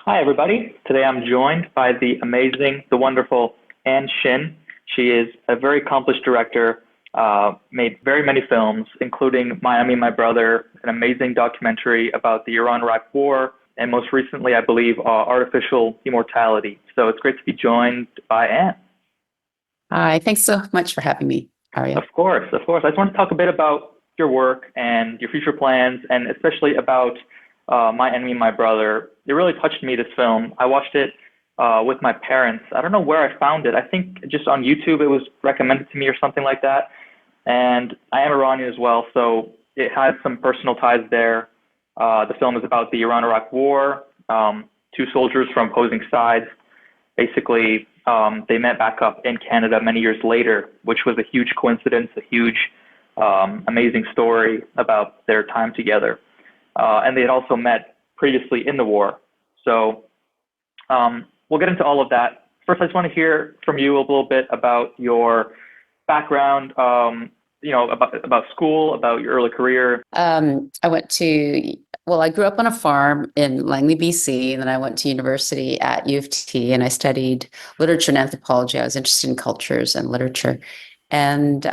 Hi, everybody. Today I'm joined by the amazing, the wonderful SHIN. She is a very accomplished director, made very many films, including Miami, My Brother, an amazing documentary about the Iran-Iraq War, and most recently, I believe, Artificial Immortality. So it's great to be joined by Anne. Hi, thanks so much for having me, Ario. Of course, of course. I just want to talk a bit about your work and your future plans, and especially about My Enemy, My Brother. It really touched me, this film. I watched it with my parents. I don't know where I found it. I think just on YouTube it was recommended to me or something like that. And I am Iranian as well, so it has some personal ties there. The film is about the Iran-Iraq War. Two soldiers from opposing sides. Basically, they met back up in Canada many years later, which was a huge coincidence, a huge, amazing story about their time together. And they had also met previously in the war. So we'll get into all of that. First, I just want to hear from you a little bit about your background, about school, about your early career. I grew up on a farm in Langley, BC, and then I went to university at U of T, and I studied literature and anthropology. I was interested in cultures and literature. And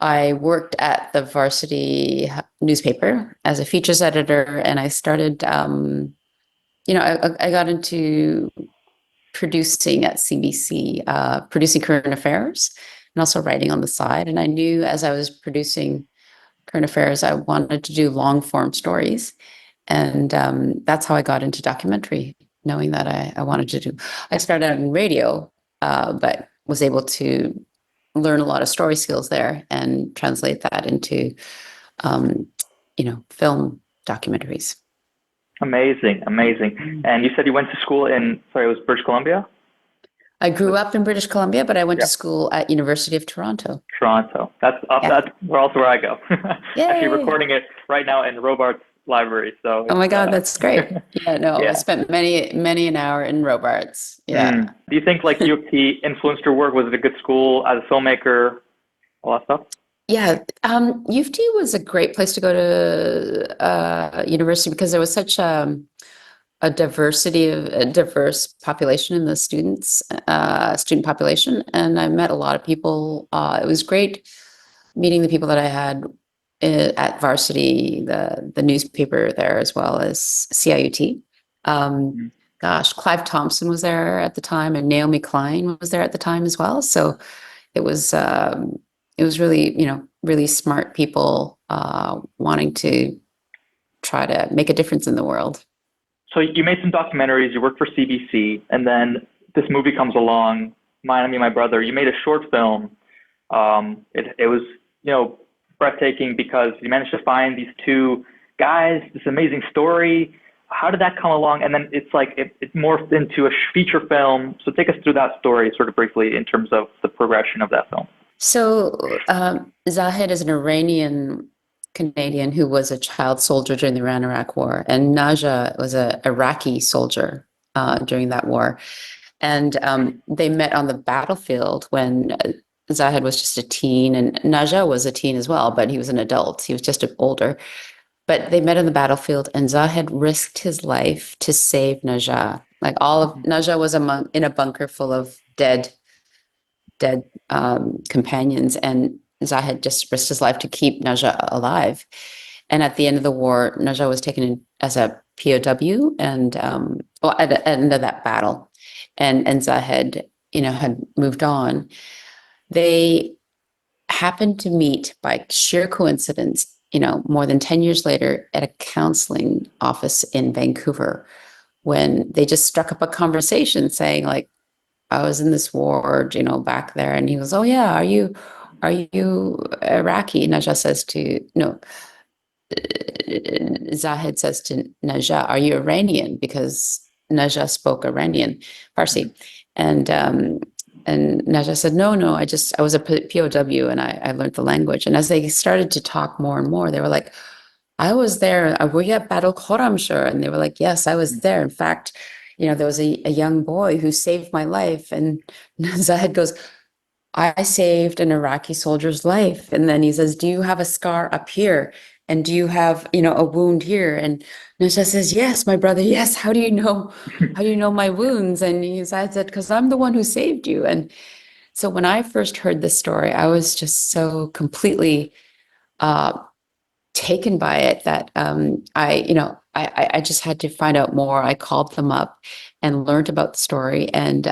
I worked at the varsity newspaper as a features editor, and I started, I got into producing at CBC, producing current affairs and also writing on the side. And I knew as I was producing current affairs, I wanted to do long form stories. And that's how I got into documentary, knowing that I wanted to do. I started out in radio, but was able to learn a lot of story skills there and translate that into, film documentaries. Amazing, amazing. And you said you went to school in, sorry, it was British Columbia? I grew up in British Columbia, but I went to school at University of Toronto. Toronto. That's also where I go. Actually recording it right now in Robarts Library. So oh my God, that's great. I spent many an hour in Robarts. Yeah. Do you think like U of T influenced your work? Was it a good school as a filmmaker? All that stuff? Yeah. U of T was a great place to go to university because there was such a diverse population in the student population. And I met a lot of people. It was great meeting the people that I had at varsity, the newspaper there, as well as CIUT. Clive Thompson was there at the time, and Naomi Klein was there at the time as well. So it was really, really smart people wanting to try to make a difference in the world. So you made some documentaries, you worked for CBC, and then this movie comes along, My Enemy, My Brother. You made a short film. It was, breathtaking because you managed to find these two guys, this amazing story. How did that come along? And then it's like, it morphed into a feature film. So take us through that story sort of briefly in terms of the progression of that film. So Zahid is an Iranian Canadian who was a child soldier during the Iran-Iraq War, and Naja was an Iraqi soldier during that war. And they met on the battlefield when Zahid was just a teen, and Naja was a teen as well, but he was an adult. He was just older. But they met on the battlefield, and Zahid risked his life to save Naja. Like all of Naja was in a bunker full of dead companions, and Zahid just risked his life to keep Naja alive. And at the end of the war, Naja was taken in as a POW, and at the end of that battle, and Zahid, had moved on. They happened to meet by sheer coincidence, more than 10 years later at a counseling office in Vancouver, when they just struck up a conversation saying, like, I was in this ward, back there. And he was, oh yeah, are you Iraqi? Naja says Zahid says to Naja, are you Iranian? Because Naja spoke Iranian, Farsi. And Naja said, no, I was a POW and I learned the language. And as they started to talk more and more, they were like, I was there. Were you at Battle Khorramshahr? And they were like, yes, I was there. In fact, there was a young boy who saved my life. And Zahid goes, I saved an Iraqi soldier's life. And then he says, do you have a scar up here? And do you have, a wound here? And Nisha says, yes, my brother, yes. How do you know? How do you know my wounds? And I said, because I'm the one who saved you. And so when I first heard this story, I was just so completely uh, taken by it that I just had to find out more. I called them up and learned about the story, and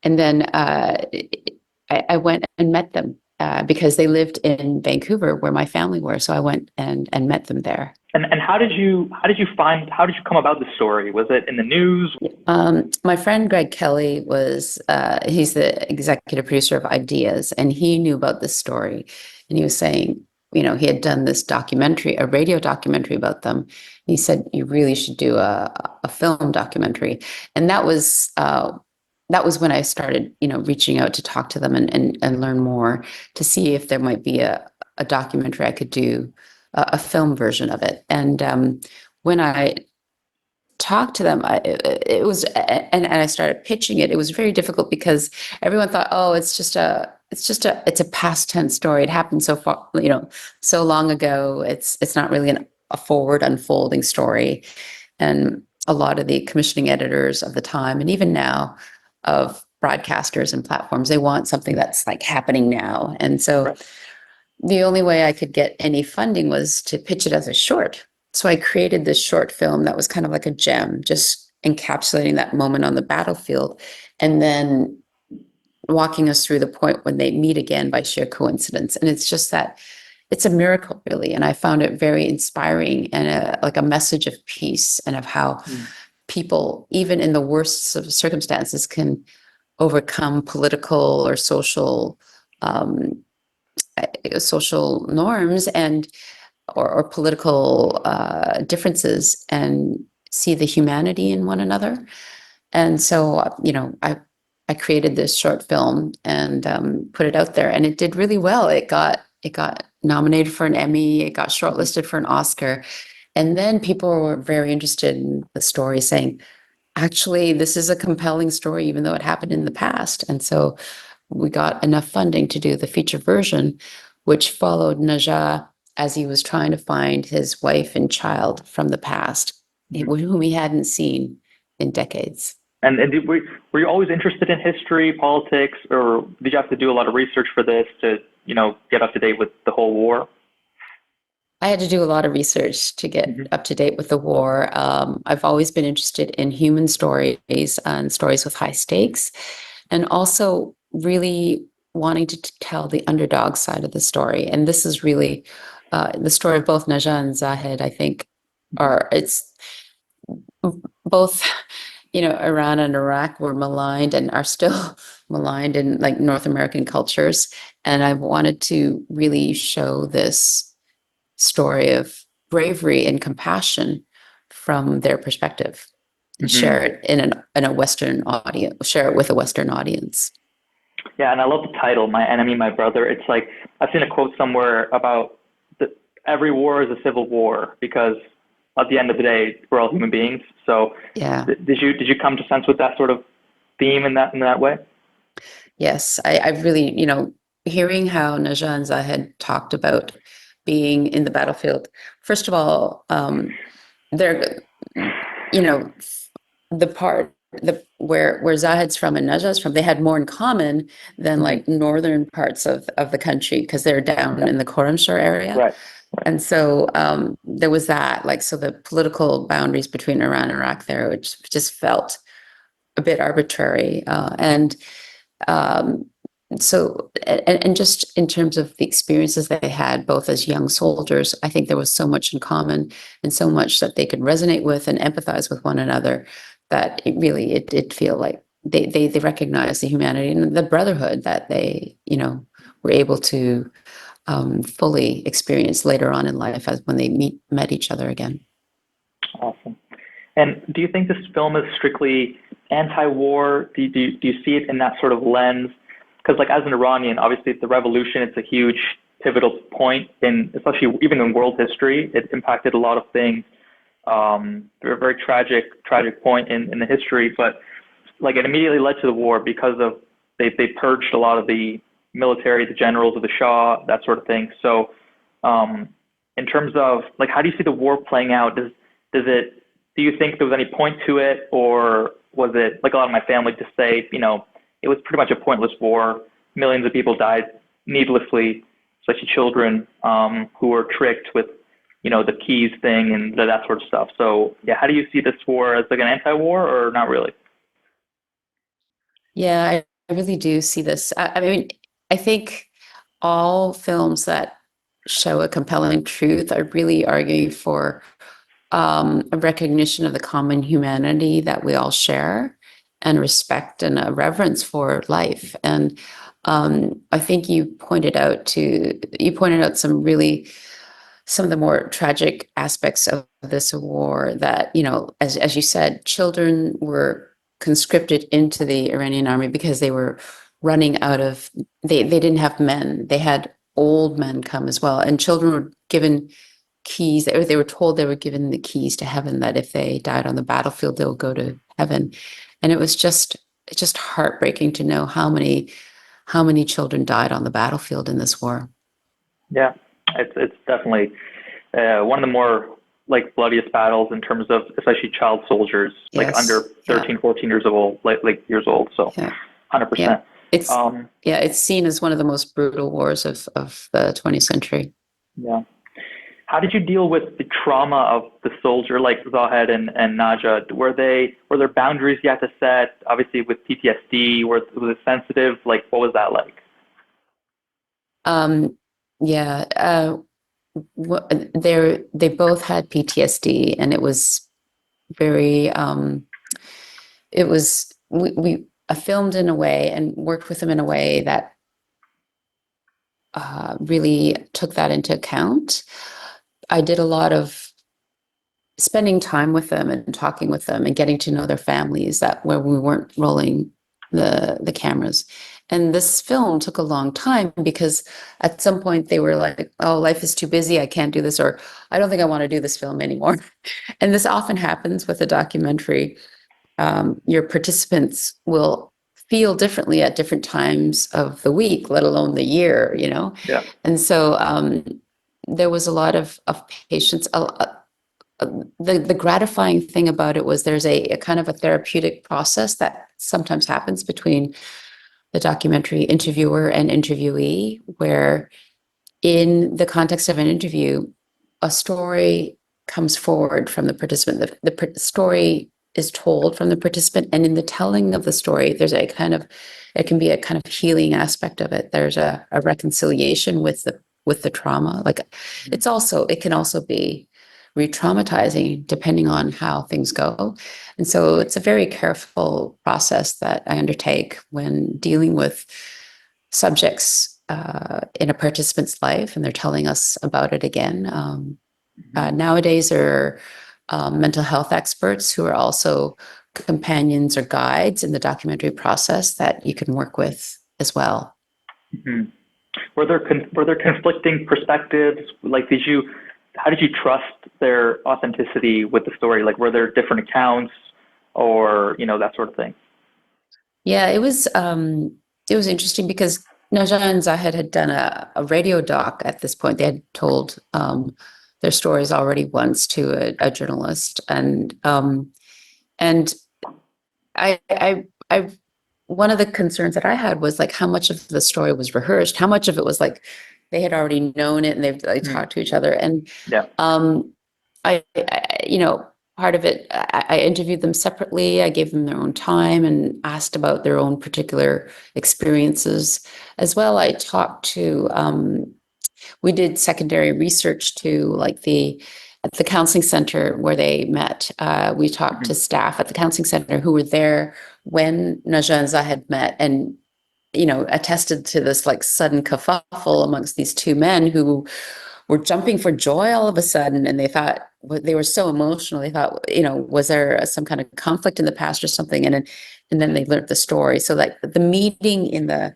then I went and met them because they lived in Vancouver, where my family were. So I went and met them there. And how did you come about the story? Was it in the news? My friend Greg Kelly he's the executive producer of Ideas, and he knew about this story, and he was saying, he had done this documentary, a radio documentary about them. And he said, you really should do a film documentary. And that was when I started, reaching out to talk to them and learn more, to see if there might be a documentary I could do, a film version of it. And when I talked to them, it was, and I started pitching it. It was very difficult because everyone thought, oh, it's a past tense story. It happened so far, so long ago. It's not really a forward unfolding story. And a lot of the commissioning editors of the time, and even now, of broadcasters and platforms, they want something that's like happening now. And so Right. the only way I could get any funding was to pitch it as a short. So I created this short film that was kind of like a gem, just encapsulating that moment on the battlefield, and then walking us through the point when they meet again by sheer coincidence. And it's just that it's a miracle, really. And I found it very inspiring, and like a message of peace, and of how people, even in the worst of circumstances, can overcome political or social norms and or political differences, and see the humanity in one another. And so, I created this short film and put it out there, and it did really well. It got nominated for an Emmy. It got shortlisted for an Oscar, and then people were very interested in the story, saying, actually, this is a compelling story, even though it happened in the past. And so we got enough funding to do the feature version, which followed Najah as he was trying to find his wife and child from the past, whom he hadn't seen in decades. And were you always interested in history, politics, or did you have to do a lot of research for this to, get up to date with the whole war? I had to do a lot of research to get up to date with the war. I've always been interested in human stories and stories with high stakes, and also really wanting to tell the underdog side of the story. And this is really the story of both Najah and Zahid, I think, it's both, Iran and Iraq were maligned and are still maligned in like North American cultures. And I wanted to really show this story of bravery and compassion from their perspective, and share it in a Western audience, share it with a Western audience. Yeah, and I love the title, My Enemy, My Brother. It's like, I've seen a quote somewhere about every war is a civil war, because at the end of the day, we're all human beings. So yeah, did you come to sense with that sort of theme in that way? Yes, I really, hearing how Najah and Zahid talked about being in the battlefield. First of all, they're, the part where Zahid's from and Najah's from, they had more in common than like northern parts of the country, because they're down in the Khorramshahr area. Right. And so there was that, like, so the political boundaries between Iran and Iraq there, which just felt a bit arbitrary. And just in terms of the experiences they had, both as young soldiers, I think there was so much in common, and so much that they could resonate with and empathize with one another, that it did feel like they recognized the humanity and the brotherhood that they, were able to fully experience later on in life, as when they met each other again. Awesome. And do you think this film is strictly anti-war? Do you see it in that sort of lens? Because, like, as an Iranian, obviously the revolution, it's a huge pivotal point especially even in world history. It impacted a lot of things. A very tragic point in the history, but like, it immediately led to the war because of they purged a lot of the military, the generals of the Shah, that sort of thing. So in terms of like, how do you see the war playing out? Do you think there was any point to it, or was it like a lot of my family just say, it was pretty much a pointless war. Millions of people died needlessly, especially children who were tricked with, the keys thing and that sort of stuff. So yeah, how do you see this war as like an anti-war or not really? Yeah, I really do see this. I mean, I think all films that show a compelling truth are really arguing for a recognition of the common humanity that we all share, and respect and a reverence for life. And I think you pointed out some of the more tragic aspects of this war, that, as you said, children were conscripted into the Iranian army because they were running out of, they didn't have men. They had old men come as well. And children were given keys. They were told they were given the keys to heaven, that if they died on the battlefield, they'll go to heaven. And it's just heartbreaking to know how many children died on the battlefield in this war. Yeah, it's definitely one of the more like bloodiest battles in terms of especially child soldiers, like Yes. under 13, 14 years old, like years old. So Yeah. 100%. Yeah. It's seen as one of the most brutal wars of the 20th century. Yeah. How did you deal with the trauma of the soldier, like Zahed and Naja? Were there boundaries you had to set? Obviously, with PTSD, was it sensitive? Like, what was that like? Yeah. They both had PTSD, and it was very. It was we filmed in a way and worked with them in a way that really took that into account. I did a lot of spending time with them and talking with them and getting to know their families, that where we weren't rolling the cameras. And this film took a long time because at some point they were like, oh, life is too busy, I can't do this, or I don't think I want to do this film anymore. And this often happens with a documentary. Your participants will feel differently at different times of the week, let alone the year, Yeah. And so there was a lot of patience. The gratifying thing about it was there's a kind of a therapeutic process that sometimes happens between the documentary interviewer and interviewee, where in the context of an interview, a story comes forward from the participant. The story is told from the participant, and in the telling of the story, it can be a kind of healing aspect of it. There's a reconciliation with the trauma. Like it can also be re-traumatizing depending on how things go. And so it's a very careful process that I undertake when dealing with subjects in a participant's life, and they're telling us about it again. Nowadays, there are mental health experts who are also companions or guides in the documentary process that you can work with as well. Mm-hmm. Were there conflicting perspectives? Like, how did you trust their authenticity with the story? Like, were there different accounts, or that sort of thing? Yeah, it was interesting because Najah and Zahed had done a radio doc at this point. They had told their stories already once to a journalist, and I one of the concerns that I had was like how much of the story was rehearsed, how much of it was like they had already known it and they talked to each other. And Yeah. I part of it, I interviewed them separately. I gave them their own time and asked about their own particular experiences as well. I talked to, we did secondary research to at the counseling center where they met. We talked to staff at the counseling center who were there when Najah and Zahed met, and attested to this like sudden kerfuffle amongst these two men who were jumping for joy all of a sudden, and they thought they were so emotional. They thought, was there some kind of conflict in the past or something? And then they learned the story. So like the meeting in that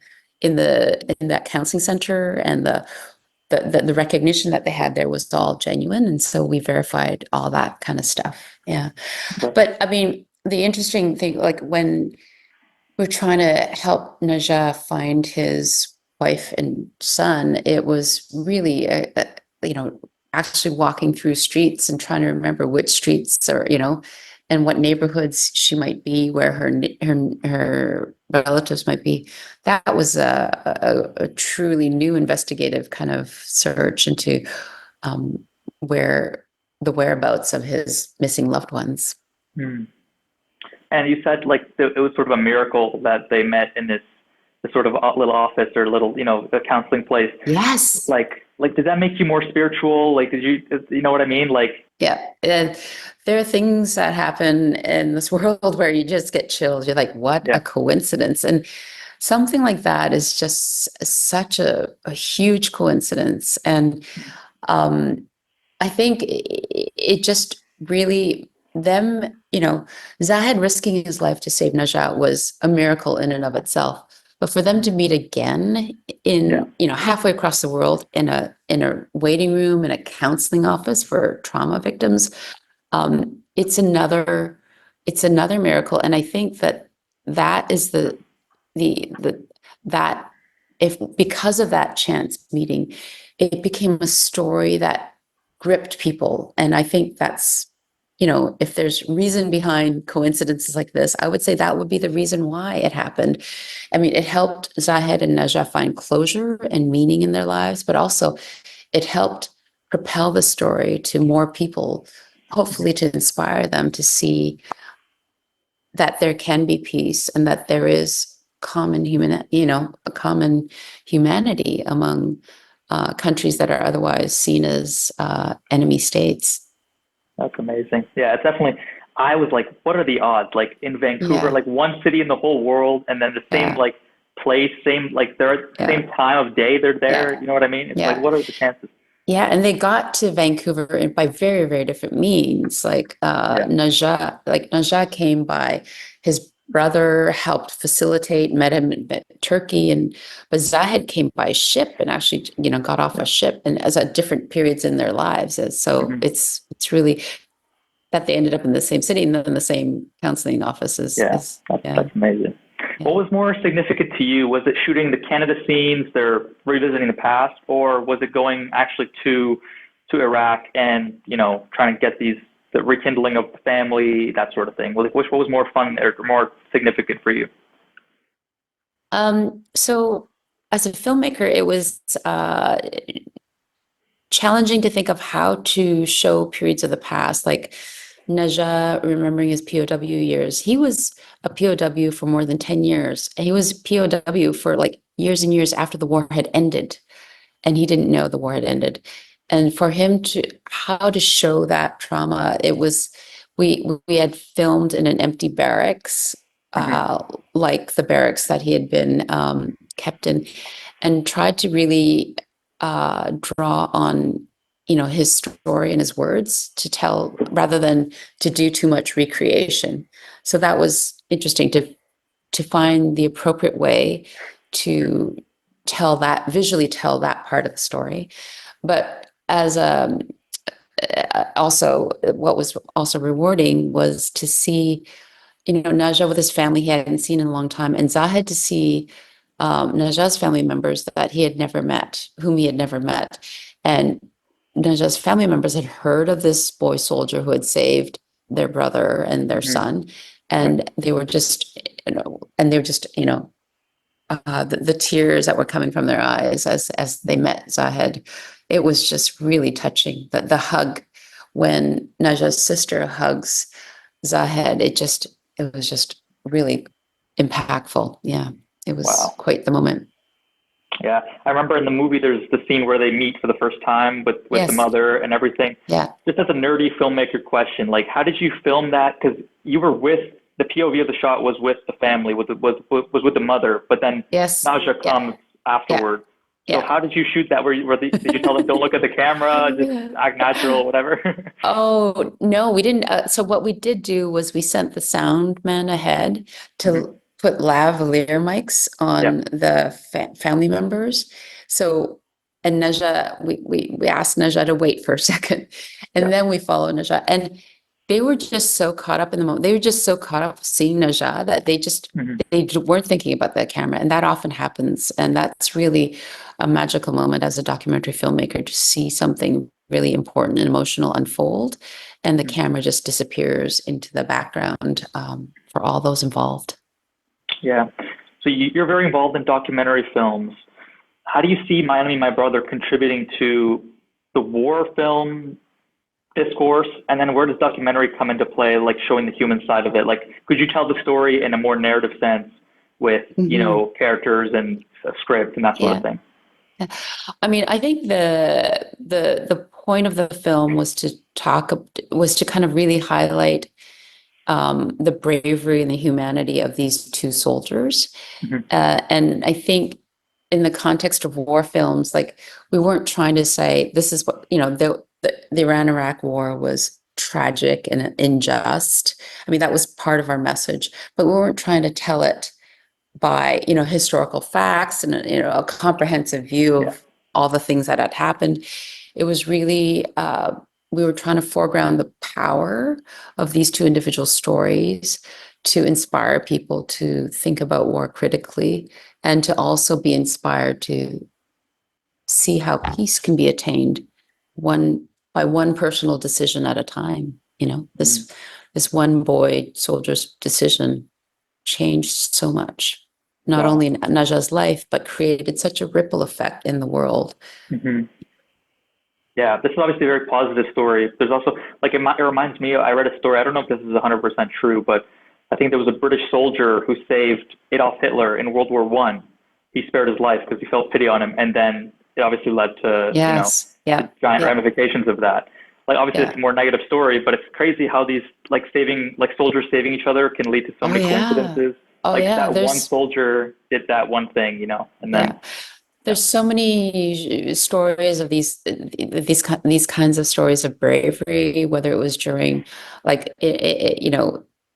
counseling center and the recognition that they had there was all genuine, and so we verified all that kind of stuff. Yeah, but I mean, the interesting thing, like when we're trying to help Najah find his wife and son, it was really actually walking through streets and trying to remember which streets are, and what neighborhoods she might be, where her relatives might be. That was a truly new investigative kind of search into where the whereabouts of his missing loved ones. Hmm. And you said like it was sort of a miracle that they met in this sort of little office or little, the counseling place. Yes. Like, did that make you more spiritual? Like, did you know what I mean? Like, yeah, and there are things that happen in this world where you just get chills. You're like, what a coincidence. And something like that is just such a huge coincidence. And I think it just really Zahid risking his life to save Najat was a miracle in and of itself. But for them to meet again in, halfway across the world in a waiting room, in a counseling office for trauma victims, it's another miracle. And I think that is that if because of that chance meeting, it became a story that gripped people. And I think that's, if there's reason behind coincidences like this, I would say that would be the reason why it happened. I mean, it helped Zahid and Najat find closure and meaning in their lives, but also it helped propel the story to more people, hopefully to inspire them to see that there can be peace and that there is common humanity among countries that are otherwise seen as enemy states. That's amazing. Yeah, it's definitely. I was like, what are the odds? Like in Vancouver, like one city in the whole world, and then the same like place, same like they're same time of day they're there. You know what I mean? It's like, what are the chances? Yeah, and they got to Vancouver by very, very different means. Like Najat came by his brother, helped facilitate, met him in Turkey, but Zahid came by ship and actually, got off a ship and as at different periods in their lives. So it's really that they ended up in the same city and then in the same counseling offices. That's amazing. Yeah. What was more significant to you? Was it shooting the Canada scenes, they're revisiting the past, or was it going actually to Iraq and, trying to get the rekindling of the family, that sort of thing? What was more fun or more significant for you? So as a filmmaker, it was challenging to think of how to show periods of the past, like Najat remembering his POW years. He was a POW for more than 10 years. He was POW for like years and years after the war had ended, and he didn't know the war had ended. And for him how to show that trauma, it was, we had filmed in an empty barracks, like the barracks that he had been kept in, and tried to really draw on his story and his words to tell rather than to do too much recreation. So that was interesting to find the appropriate way to visually tell that part of the story. But as also what was also rewarding was to see, Najat with his family he hadn't seen in a long time, and Zahid to see Najat's family members that he had never met, whom he had never met. And Najat's family members had heard of this boy soldier who had saved their brother and their son, and they were just, the tears that were coming from their eyes as they met Zahid. It was just really touching. The hug when Najat's sister hugs Zahid, it was just really impactful. Yeah, it was quite the moment. Yeah, I remember in the movie there's the scene where they meet for the first time with the mother and everything. Yeah. Just as a nerdy filmmaker question, like how did you film that? Because you were with the POV of the shot was with the family, was with the mother, but then Najat comes afterward. So how did you shoot that? Did you tell them don't look at the camera, just act natural, whatever? Oh no, we didn't. So what we did do was we sent the sound man ahead to put lavalier mics on the family members. So, and Najat, we asked Najat to wait for a second, and then we followed Najat, and they were just so caught up in the moment. They were just so caught up seeing Najat that they just they weren't thinking about the camera, and that often happens. And that's really a magical moment as a documentary filmmaker to see something really important and emotional unfold, and the camera just disappears into the background for all those involved. Yeah. So you're very involved in documentary films. How do you see My Enemy, My Brother contributing to the war film discourse? And then where does documentary come into play, like showing the human side of it? Like, could you tell the story in a more narrative sense with, characters and a script and that sort of thing? I mean, I think the point of the film was to kind of really highlight the bravery and the humanity of these two soldiers. And I think in the context of war films, like, we weren't trying to say this is what, the Iran-Iraq war was tragic and unjust. I mean, that was part of our message, but we weren't trying to tell it by, historical facts and, a comprehensive view of all the things that had happened. It was really, we were trying to foreground the power of these two individual stories to inspire people to think about war critically, and to also be inspired to see how peace can be attained by one personal decision at a time. This one boy soldier's decision changed so much, not only in Najah's life, but created such a ripple effect in the world. Yeah, this is obviously a very positive story. There's also, like, it reminds me, I read a story, I don't know if this is 100% true, but I think there was a British soldier who saved Adolf Hitler in World War I. He spared his life because he felt pity on him, and then it obviously led to, giant ramifications of that. Like, obviously it's a more negative story, but it's crazy how these, soldiers saving each other can lead to so many coincidences. That one soldier did that one thing, and then there's so many stories of these kinds of stories of bravery, whether it was during,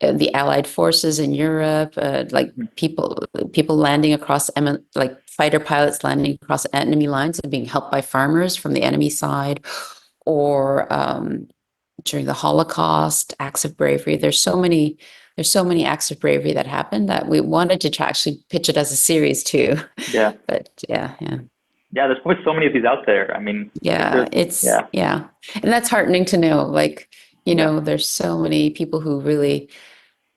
the Allied forces in Europe, people landing across, fighter pilots landing across enemy lines and being helped by farmers from the enemy side, or during the Holocaust, acts of bravery. There's so many acts of bravery that happened that we wanted to actually pitch it as a series too. Yeah. But yeah, there's probably so many of these out there. I mean, and that's heartening to know. There's so many people who really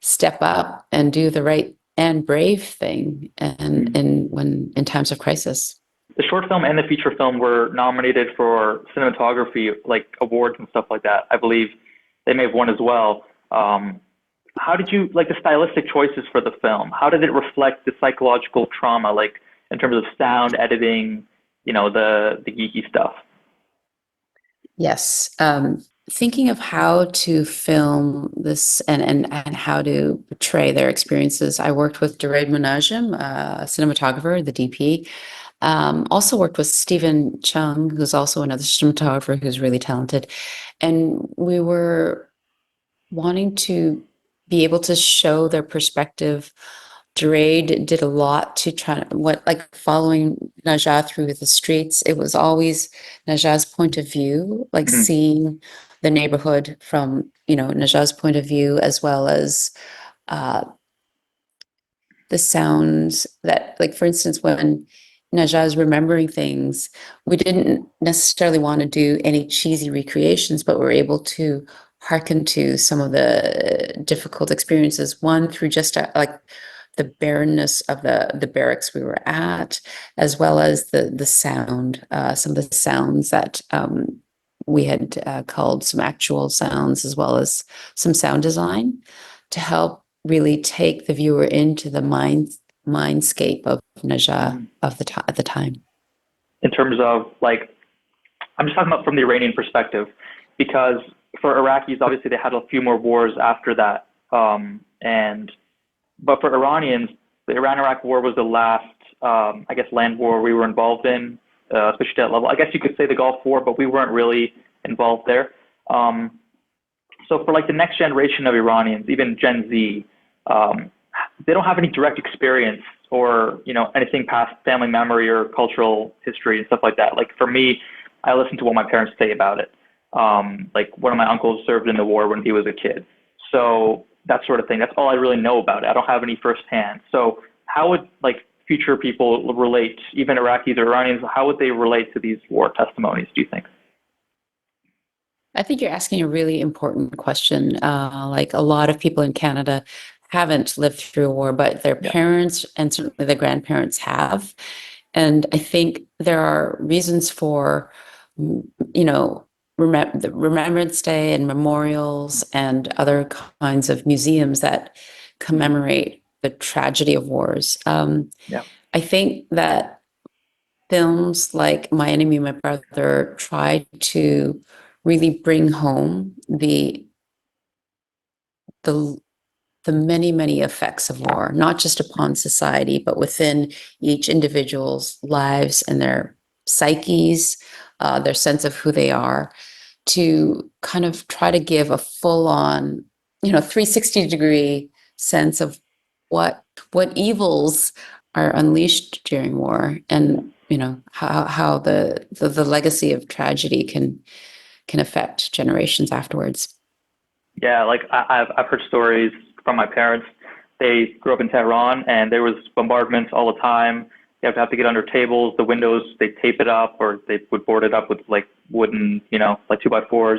step up and do the right and brave thing, and in times of crisis. The short film and the feature film were nominated for cinematography, awards and stuff like that. I believe they may have won as well. How did you, the stylistic choices for the film? How did it reflect the psychological trauma, in terms of sound, editing, the geeky stuff? Yes. Thinking of how to film this and how to portray their experiences, I worked with Duray Munajim, a cinematographer, the DP. Also worked with Stephen Chung, who's also another cinematographer who's really talented. And we were wanting to be able to show their perspective. Duray did a lot to try to, following Najah through the streets. It was always Najah's point of view, seeing the neighborhood from, Najah's point of view, as well as the sounds that, for instance, when Najah is remembering things, we didn't necessarily want to do any cheesy recreations, but we're able to hearken to some of the difficult experiences, one through just the barrenness of the barracks we were at, as well as the sound, some of the sounds that we had called some actual sounds, as well as some sound design to help really take the viewer into the mindscape of Najah at the time. In terms of, I'm just talking about from the Iranian perspective, because for Iraqis, obviously they had a few more wars after that. But for Iranians, the Iran-Iraq war was the last, land war we were involved in, especially at that level. I guess you could say the Gulf War, but we weren't really involved there. So for the next generation of Iranians, even Gen Z, they don't have any direct experience or, anything past family memory or cultural history and stuff like that. For me, I listen to what my parents say about it. One of my uncles served in the war when he was a kid. So that sort of thing. That's all I really know about it. I don't have any firsthand. So how would future people relate, even Iraqis or Iranians, how would they relate to these war testimonies, do you think? I think you're asking a really important question. Like a lot of people in Canada haven't lived through a war, but their Yeah. parents and certainly their grandparents have. And I think there are reasons for, you know, the Remembrance Day and memorials and other kinds of museums that commemorate the tragedy of wars. Yeah. I think that films like My Enemy, My Brother try to really bring home the the many, many effects of war, not just upon society, but within each individual's lives and their psyches, their sense of who they are, to kind of try to give a full-on, 360-degree sense of what evils are unleashed during war, and how the legacy of tragedy can affect generations afterwards. Yeah, like I've heard stories from my parents. They grew up in Tehran, and there was bombardments all the time. You have to get under tables. The windows, they tape it up, or they would board it up with like wooden, like 2x4s.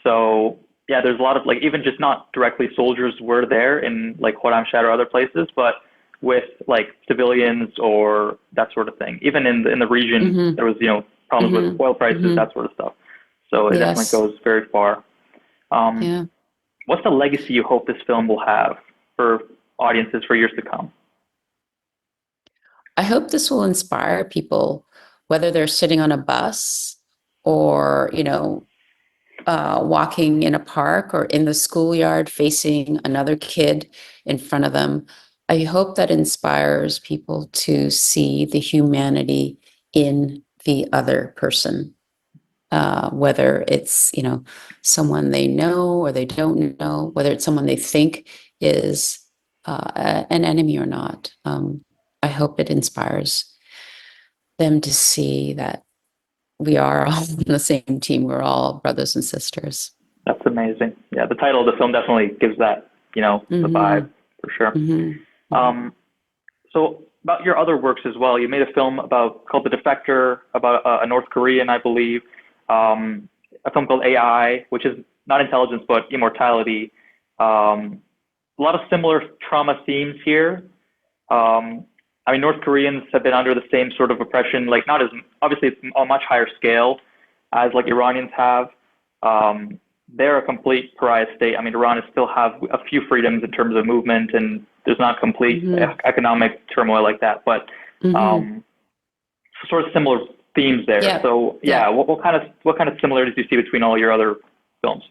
So yeah, there's a lot of like, even just not directly soldiers were there in like Khorramshahr or other places, but with like civilians or that sort of thing. Even in the region, Mm-hmm. there was problems Mm-hmm. with oil prices, Mm-hmm. that sort of stuff. So it definitely Yes. goes very far. Um, Yeah. what's the legacy you hope this film will have for audiences for years to come? I hope this will inspire people, whether they're sitting on a bus or, walking in a park or in the schoolyard facing another kid in front of them. I hope that inspires people to see the humanity in the other person, whether it's, someone they know or they don't know, whether it's someone they think is an enemy or not. I hope it inspires them to see that we are all on the same team. We're all brothers and sisters. That's amazing. Yeah, the title of the film definitely gives that, the Mm-hmm. vibe for sure. Mm-hmm. Um, so about your other works as well, you made a film called The Defector, about a North Korean, I believe, a film called AI, which is not intelligence, but immortality. A lot of similar trauma themes here. I mean, North Koreans have been under the same sort of oppression, like not as, obviously it's a much higher scale as like Iranians have. They're a complete pariah state. I mean, Iran still have a few freedoms in terms of movement, and there's not complete Mm-hmm. economic turmoil like that, but Mm-hmm. um, sort of similar themes there. Yeah. So yeah, Yeah. what kind of similarities do you see between all your other films?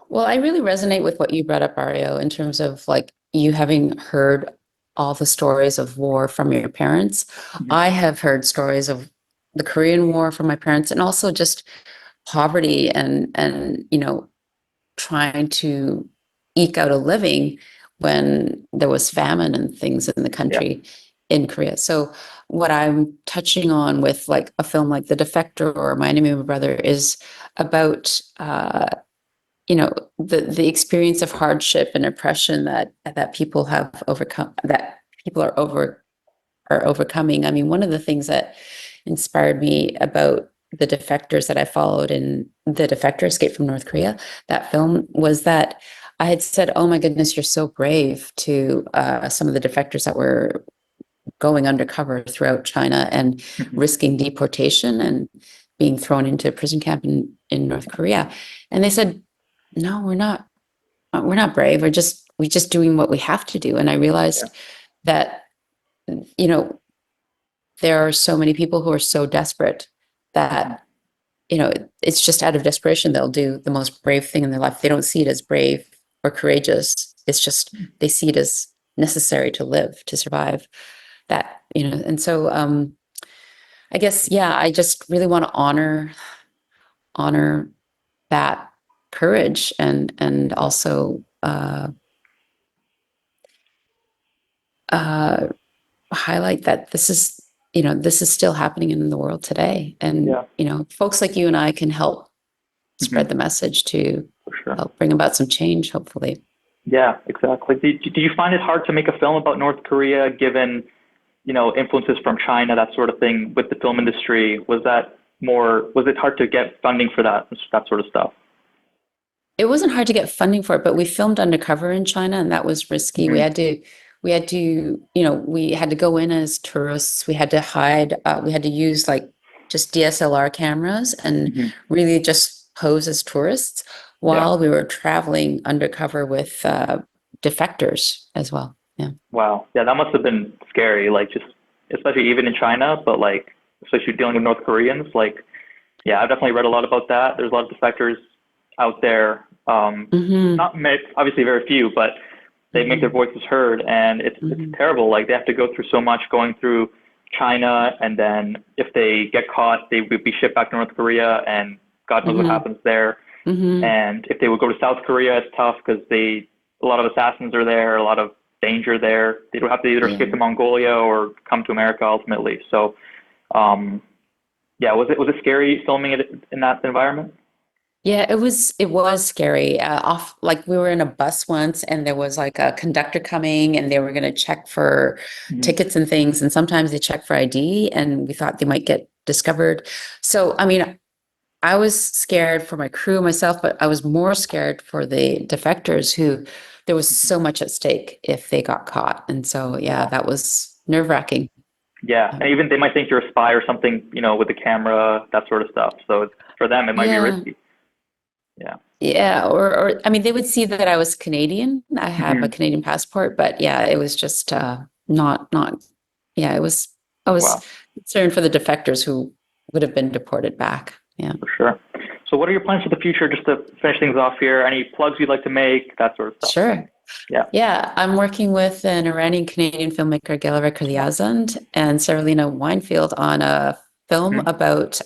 Well, I really resonate with what you brought up, Ario, in terms of like you having heard all the stories of war from your parents. Mhm. I have heard stories of the Korean War from my parents, and also just poverty and trying to eke out a living when there was famine and things in the Yeah. country in Korea. So what I'm touching on with like a film like The Defector or My Enemy, My Brother is about the experience of hardship and oppression that people have overcome, that people are overcoming. I mean, one of the things that inspired me about the defectors that I followed in The Defector Escape from North Korea, that film, was that I had said, oh my goodness, you're so brave, to some of the defectors that were going undercover throughout China and Mhm. risking deportation and being thrown into a prison camp in North Korea. And they said, no, we're not brave. We're just doing what we have to do. And I Yeah. realized that, you know, there are so many people who are so desperate Mhm. that, it's just out of desperation they'll do the most brave thing in their life. They don't see it as brave or courageous. It's just they see it as necessary to live, to survive. And so I guess, yeah, I just really want to honor that courage, and also uh, highlight that this is still happening in the world today, and Yeah. folks like you and I can help Mhm. spread the message to For sure. help bring about some change, hopefully. Yeah, exactly. Do you find it hard to make a film about North Korea, given influences from China, that sort of thing, with the film industry? Was it hard to get funding for that sort of stuff? it wasn't hard to get funding for it, but we filmed Undercover in China, and that was risky. Hmm. We had to, we had to go in as tourists. We had to hide. We had to use like just DSLR cameras and Hmm. really just pose as tourists Yeah. while we were traveling undercover with defectors as well. Yeah. Wow. Yeah, that must have been scary. Like, just especially even in China, but like especially dealing with North Koreans. Like, yeah, I've definitely read a lot about that. There's a lot of defectors out there. Hmm. Not obviously very few, but they make their Hmm. voices heard, and it's Hmm. terrible. Like, they have to go through so much going through China, and then if they get caught, they would be shipped back to North Korea, and God knows what Hmm. happens there. Hmm. And if they would go to South Korea, it's tough because a lot of assassins are there, a lot of danger there. They would have to either escape Yeah. to Mongolia or come to America ultimately. So, um, yeah, was it scary filming it in that environment? Yeah, it was scary. Off like we were in a bus once and there was like a conductor coming and they were going to check for Hmm. tickets and things, and sometimes they check for ID and we thought they might get discovered. So, I mean, I was scared for my crew, myself, but I was more scared for the defectors who there was so much at stake if they got caught. And so, yeah, Yeah. that was nerve-wracking. Yeah, and even they might think you're a spy or something, with the camera, that sort of stuff. So for them, it might be Yeah. risky. Yeah. Yeah, or I mean, they would see that I was Canadian. I have a Hmm. Canadian passport, but yeah, it was just not. Yeah, it was. I was Wow, concerned for the defectors who would have been deported back. Yeah, for sure. So what are your plans for the future? Just to finish things off here, any plugs you'd like to make, that sort of stuff. sure. Yeah. Yeah, I'm working with an Iranian Canadian filmmaker, Gelere Kalyazand, and Saralina Weinfield on a film Hmm. about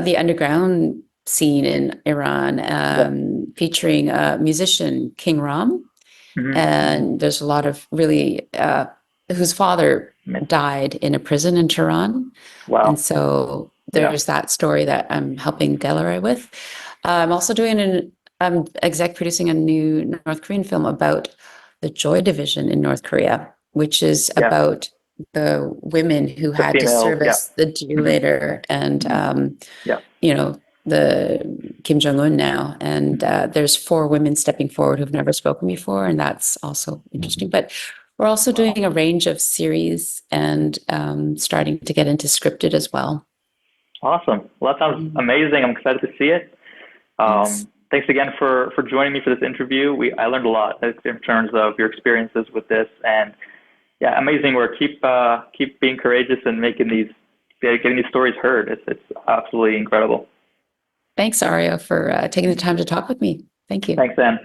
the underground scene in Iran, Yeah. featuring a musician, King Ram. Hmm. And there's a lot of really whose father died in a prison in Tehran, and Wow. so Yeah. there's that story that I'm helping Gallery with. I'm also I'm exec producing a new North Korean film about the Joy Division in North Korea, which is Yeah. about the women who The had to female. Yeah. service the Jew Hmm. leader and Hmm. Yeah. the Kim Jong-un now. And Hmm. there's four women stepping forward who've never spoken before, and that's also interesting. But we're also Wow. doing a range of series and starting to get into scripted as well. Awesome. Well, that sounds Mhm. amazing. I'm excited to see it. Thanks. Thanks again for joining me for this interview. I learned a lot in terms of your experiences with this, and yeah, amazing work. Keep being courageous and getting these stories heard. It's absolutely incredible. Thanks, Ario, for taking the time to talk with me. Thank you. Thanks, Anne.